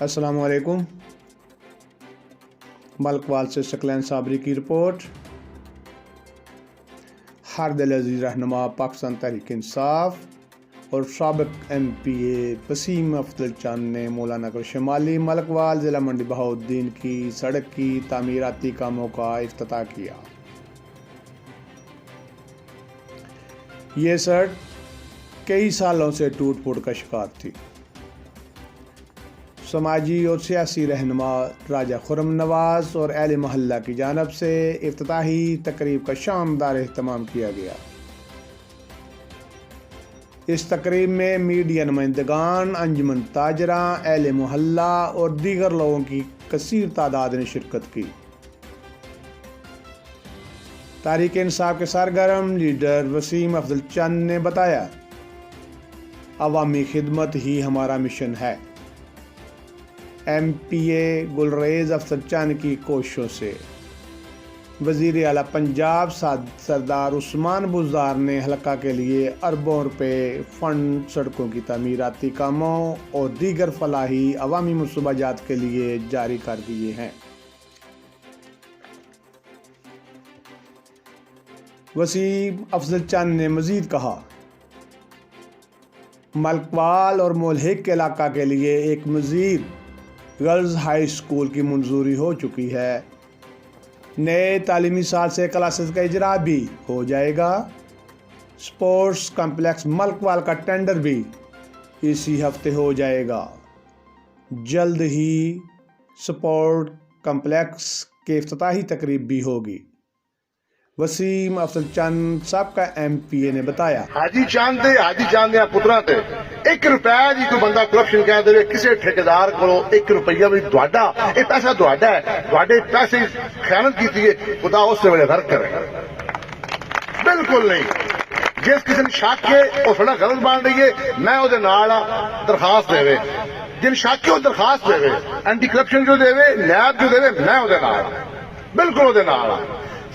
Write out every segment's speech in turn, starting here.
السلام علیکم۔ ملک وال سے ثقلین صابری کی رپورٹ۔ ہر دل عزیز رہنما پاکستان تحریک انصاف اور سابق ایم پی اے وسیم افضل چند نے مولانا نگر شمالی ملک وال ضلع منڈی بہاؤالدین کی سڑک کی تعمیراتی کاموں کا افتتاح کیا۔ یہ سڑک کئی سالوں سے ٹوٹ پھوٹ کا شکار تھی۔ سماجی اور سیاسی رہنما راجہ خرم نواز اور اہل محلہ کی جانب سے افتتاحی تقریب کا شاندار اہتمام کیا گیا۔ اس تقریب میں میڈیا نمائندگان، انجمن تاجراں، اہل محلہ اور دیگر لوگوں کی کثیر تعداد نے شرکت کی۔ تحریک انصاف کے سرگرم لیڈر وسیم افضل چند نے بتایا، عوامی خدمت ہی ہمارا مشن ہے۔ ایم پی اے گلریز افضل چند کی کوششوں سے وزیر اعلیٰ پنجاب سردار عثمان بزدار نے حلقہ کے لیے اربوں روپے فنڈ سڑکوں کی تعمیراتی کاموں اور دیگر فلاحی عوامی منصوبہ جات کے لیے جاری کر دیے ہیں۔ وسیم افضل چند نے مزید کہا، ملک وال اور مولہک کے علاقہ کے لیے ایک مزید گرلز ہائی اسکول کی منظوری ہو چکی ہے۔ نئے تعلیمی سال سے کلاسز کا اجرا بھی ہو جائے گا۔ سپورٹس کمپلیکس ملک وال کا ٹینڈر بھی اسی ہفتے ہو جائے گا۔ جلد ہی سپورٹ کمپلیکس کے افتتاحی تقریب بھی ہوگی۔ وسیم افضل چند سابقہ ایم پی اے نے بتایا، حاجی چاند دیا پترا تے 1 روپے جی کوئی بندہ کرپشن کہہ دے کسی ٹھیکیدار کو 1 روپیہ بھی تہاڈا، یہ پیسہ تہاڈا ہے، تہاڈے پیسے خیانت کیتی ہے، خدا اس سے بڑے غرق کرے۔ بالکل نہیں۔ جس کسی نے شک ہے وہ تھوڑا غلط بن رہی ہے، میں وہ درخواست دے، جن شک ہے وہ درخواست دے، اینٹی کرپشن جو دے، نیب جو دے، میں وہ بالکل وہ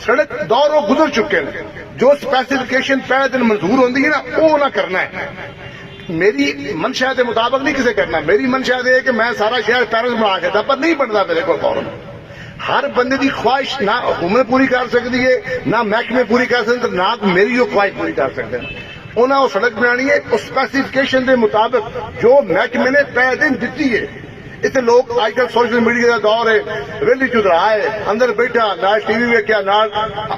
سڑک دوروں گزر چکے ہیں۔ جو سپیسیفکیشن پہلے دن منظور ہوندی ہے نا وہ نہ کرنا ہے۔ میری منشا کے مطابق نہیں کسے کرنا، میری منشا یہ ہے کہ میں سارا شہر پیرس بنا کے پر نہیں بنتا میرے کو فوراً۔ ہر بندے کی خواہش نہ حکومت پوری کر سکتی ہے، نہ محکمے پوری کر سکتے، نہ میری وہ خواہش پوری کر سکتے ہیں۔ انہیں وہ سڑک بنانی ہے اس سپیسیفکیشن کے مطابق جو محکمے نے پہلے دن دیتی ہے۔ اتنے لوگ آج کل سوشل میڈیا کا دور ہے، ویلی چدرا ہے، اندر بیٹھا نال ٹی وی ویکیا، نال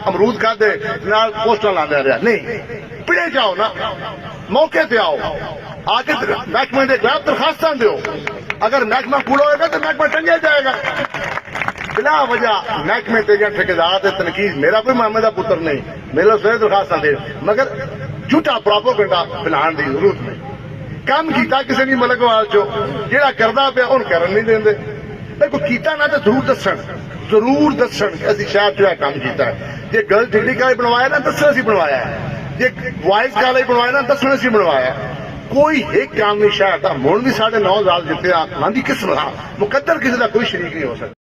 امرود کھادے، نال پوسٹر لاندے رہا۔ نہیں، پڑے جاؤ نا، موقع پہ آؤ، آ کے محکمے کے خلاف درخواستاں دیو۔ اگر محکمہ پورا ہوئے گا تو محکمہ ٹنگیا جائے گا۔ بلا وجہ محکمے تے یا ٹھیکیدار تے تنقید، میرا کوئی محمد کا پتر نہیں، میرے سارے درخواستاں دے، مگر جھوٹا پراپوگنڈا پھیلان دی ضرورت نہیں۔ کام کیتا کسی نہیں ملک وال چو، جہاں کردا پیا ان کرن نہیں دیں۔ بالکل کیتا نہ تو ضرور دسن اسی شہر جو ہے کام کیتا ہے۔ جی گرل ڈگری کالج بنوایا نا دسن اسی بنوایا ہے، جی بوائز کالج بنوایا نا دسن اسی بنوایا ہے۔ کوئی ایک کام نہیں شہر کا، مڑ بھی 9.5 سال جیتے آ دی قسم مقدر کسی کا کوئی شریک نہیں ہو سکتا۔